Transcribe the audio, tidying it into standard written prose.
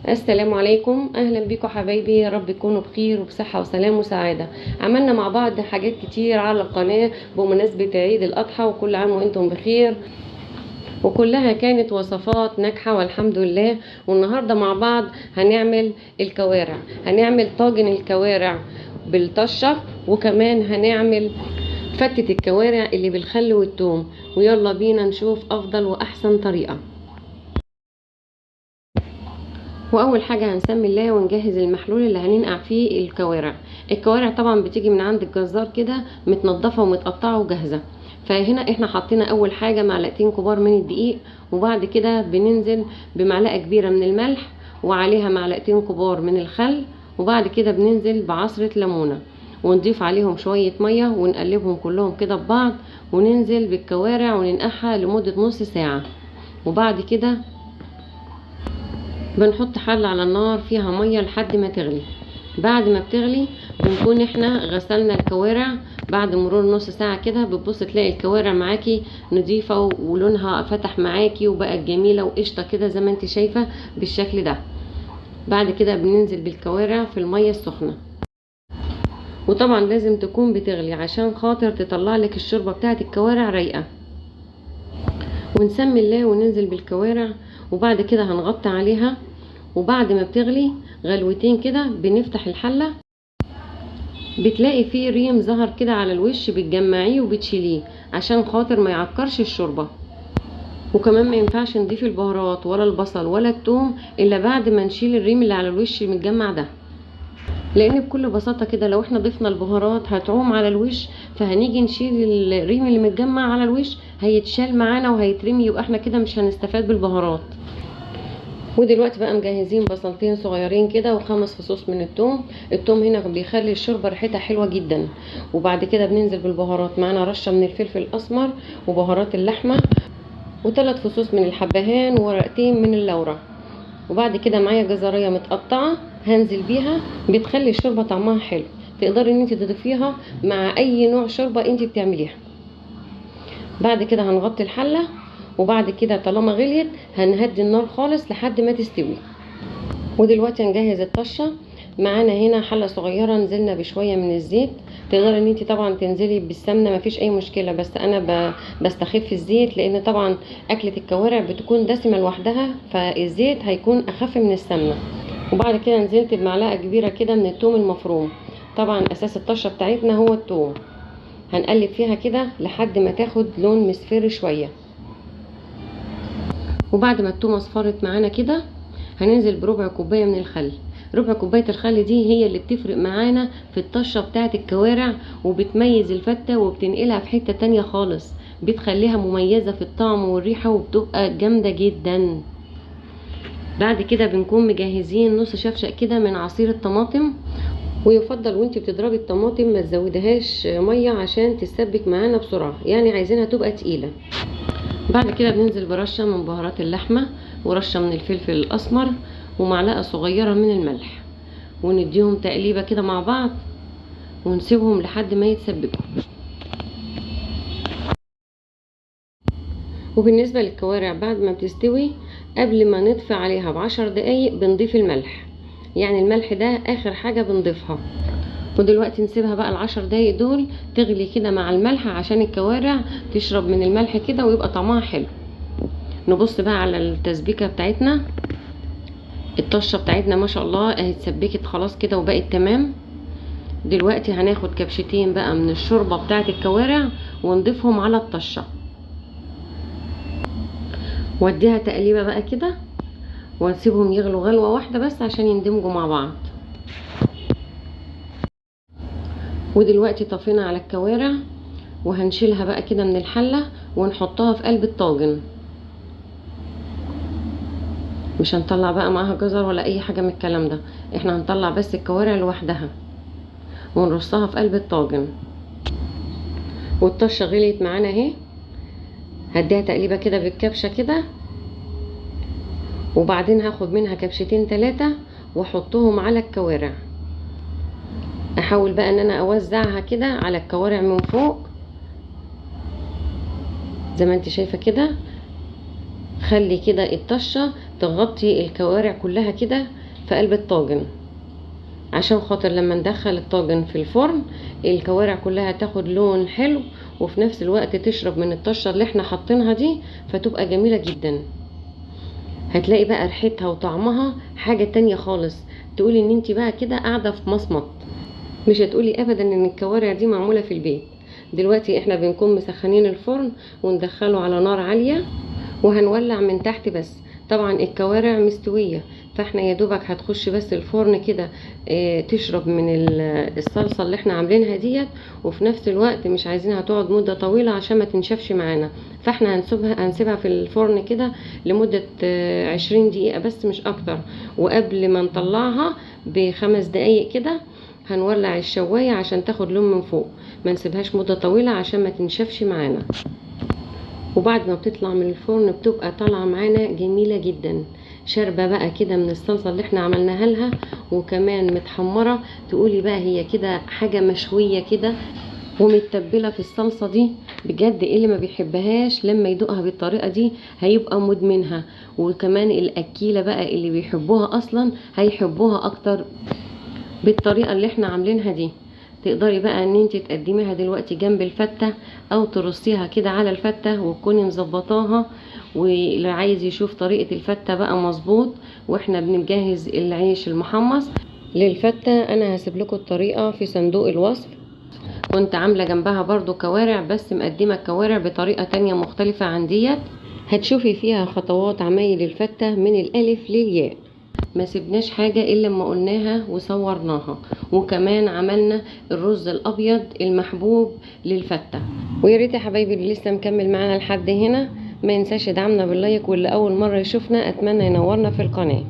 السلام عليكم، اهلا بيكم حبايبي. يا رب تكونوا بخير وبصحه وسلام وسعاده. عملنا مع بعض حاجات كتير على القناه بمناسبه عيد الاضحى، وكل عام وانتم بخير، وكلها كانت وصفات ناجحه والحمد لله. والنهارده مع بعض هنعمل الكوارع، هنعمل طاجن الكوارع بالطشه، وكمان هنعمل فتة الكوارع اللي بالخل والثوم. ويلا بينا نشوف افضل واحسن طريقه. واول حاجه هنسمي الله ونجهز المحلول اللي هننقع فيه الكوارع. الكوارع طبعا بتيجي من عند الجزار كده متنضفه ومتقطعه وجاهزه. فهنا احنا حطينا اول حاجه معلقتين كبار من الدقيق، وبعد كده بننزل بمعلقه كبيره من الملح، وعليها معلقتين كبار من الخل، وبعد كده بننزل بعصره ليمونه، ونضيف عليهم شويه ميه ونقلبهم كلهم كده ببعض، وننزل بالكوارع وننقعها لمده نص ساعه. وبعد كده بنحط حلة على النار فيها مية لحد ما تغلي. بعد ما بتغلي بنكون احنا غسلنا الكوارع. بعد مرور نص ساعة كده بتبص تلاقي الكوارع معاكي نضيفة ولونها فتح معاكي وبقت جميلة وقشطة كده زي ما انت شايفة بالشكل ده. بعد كده بننزل بالكوارع في المية السخنة، وطبعا لازم تكون بتغلي عشان خاطر تطلع لك الشوربة بتاعت الكوارع رايقة. ونسمي الله وننزل بالكوارع، وبعد كده هنغطي عليها. وبعد ما بتغلي غلوتين كده بنفتح الحلة، بتلاقي فيه ريم ظهر كده على الوش، بتجمعيه وبتشيليه عشان خاطر ما يعكرش الشوربة. وكمان ما ينفعش نضيف البهارات ولا البصل ولا الثوم الا بعد ما نشيل الريم اللي على الوش المتجمع ده، لان بكل بساطة كده لو احنا ضفنا البهارات هتعوم على الوش، فهنيجي نشيل الريم اللي متجمع على الوش هيتشال معانا وهيترمي، يبقى احنا كده مش هنستفاد بالبهارات. ودلوقتي بقى مجهزين بصلتين صغيرين كده وخمس فصوص من الثوم. الثوم هنا بيخلي الشوربه ريحتها حلوه جدا. وبعد كده بننزل بالبهارات، معانا رشه من الفلفل الاسمر وبهارات اللحمه وثلاث فصوص من الحبهان وورقتين من اللورة. وبعد كده معايا جزريه متقطعه هنزل بيها، بتخلي الشوربه طعمها حلو. تقدري ان انت تضيفيها مع اي نوع شوربه انت بتعمليها. بعد كده هنغطي الحله، وبعد كده طالما غليت هنهدي النار خالص لحد ما تستوي. ودلوقتي هنجهز الطشه. معانا هنا حله صغيره نزلنا بشويه من الزيت. تقدري ان انت طبعا تنزلي بالسمنه مفيش اي مشكله، بس انا بستخف الزيت، لان طبعا اكله الكوارع بتكون دسمه لوحدها، فالزيت هيكون اخف من السمنه. وبعد كده نزلت بمعلقه كبيره كده من الثوم المفروم. طبعا اساس الطشه بتاعتنا هو الثوم. هنقلب فيها كده لحد ما تاخد لون مصفر شويه. وبعد ما التومه اصفرت معانا كده هننزل بربع كوبايه من الخل. ربع كوبايه الخل دي هي اللي بتفرق معانا في الطشه بتاعه الكوارع، وبتميز الفته وبتنقلها في حته تانية خالص، بتخليها مميزه في الطعم والريحه وبتبقى جامده جدا. بعد كده بنكون مجهزين نص شفشق كده من عصير الطماطم، ويفضل وانت بتضربي الطماطم ما تزودهاش ميه عشان تسبك معانا بسرعه، يعني عايزينها تبقى تقيله. بعد كده بننزل برشة من بهارات اللحمة ورشة من الفلفل الأسمر ومعلقة صغيرة من الملح، ونديهم تقليبة كده مع بعض ونسيبهم لحد ما يتسبكوا. وبالنسبة للكوارع بعد ما بتستوي قبل ما نطفي عليها ب10 دقايق بنضيف الملح، يعني الملح ده آخر حاجة بنضيفها. ودلوقتي نسيبها بقى ال10 دقايق دول تغلي كده مع الملح عشان الكوارع تشرب من الملح كده ويبقى طعمها حلو. نبص بقى على التسبيكه بتاعتنا. الطشه بتاعتنا ما شاء الله اهي اتسبكت خلاص كده وبقت تمام. دلوقتي هناخد كبشتين بقى من الشوربه بتاعت الكوارع ونضيفهم على الطشه، واديها تقليبه بقى كده ونسيبهم يغلوا غلوه واحده بس عشان يندمجوا مع بعض. ودلوقتي طفينا على الكوارع وهنشيلها بقى كده من الحله ونحطها في قلب الطاجن. مش هنطلع بقى معاها جزر ولا اي حاجه من الكلام ده، احنا هنطلع بس الكوارع لوحدها ونرصها في قلب الطاجن. والطشه غليت معانا اهي. هديها تقليبه كده بالكبشه كده، وبعدين هاخد منها كبشتين 3 واحطهم على الكوارع. احاول بقى ان انا اوزعها كده على الكوارع من فوق زي ما انت شايفه كده. خلي كده الطشه تغطي الكوارع كلها كده في قلب الطاجن، عشان خاطر لما ندخل الطاجن في الفرن الكوارع كلها تاخد لون حلو، وفي نفس الوقت تشرب من الطشة اللي احنا حاطينها دي، فتبقى جميلة جدا. هتلاقي بقى ريحتها وطعمها حاجة تانية خالص، تقولي ان انت بقى كده قاعدة في مصمت، مش هتقولي ابدا ان الكوارع دي معمولة في البيت. دلوقتي احنا بنكون مسخنين الفرن وندخله على نار عالية، وهنولع من تحت بس. طبعا الكوارع مستوية، فاحنا يا دوبك هتخش بس الفرن كده تشرب من الصلصة اللي احنا عاملينها ديت، وفي نفس الوقت مش عايزينها تقعد مدة طويلة عشان ما تنشفش معانا. فاحنا هنسيبها في الفرن كده لمدة 20 دقيقة بس مش اكتر. وقبل ما نطلعها ب5 دقايق كده هنولع الشواية عشان تاخد لون من فوق، ما نسيبهاش مدة طويلة عشان ما تنشفش معانا. وبعد ما بتطلع من الفرن بتبقى طالعه معانا جميله جدا، شاربه بقى كده من الصلصه اللي احنا عملناها لها، وكمان متحمره. تقولي بقى هي كده حاجه مشويه كده ومتبله في الصلصه دي. بجد اللي ما بيحبهاش لما يدوقها بالطريقه دي هيبقى مدمنها، وكمان الاكيله بقى اللي بيحبوها اصلا هيحبوها اكتر بالطريقه اللي احنا عاملينها دي. تقدري بقى ان انت تقدميها دلوقتي جنب الفتة، او ترصيها كده على الفتة وتكوني مظبطاها. واللي عايز يشوف طريقة الفتة بقى مظبوط واحنا بنجهز العيش المحمص للفتة، انا هسيب لكم الطريقة في صندوق الوصف. كنت عاملة جنبها برضو كوارع، بس مقدمة الكوارع بطريقة تانية مختلفة عن ديت. هتشوفي فيها خطوات عمايل الفتة من الالف للياء، ما سيبناش حاجة الا لما قلناها وصورناها. وكمان عملنا الرز الابيض المحبوب للفتة. ويا ريت يا حبايبي اللي لسه مكمل معانا لحد هنا ما ينساش يدعمنا باللايك، واللي اول مرة يشوفنا اتمنى ينورنا في القناة.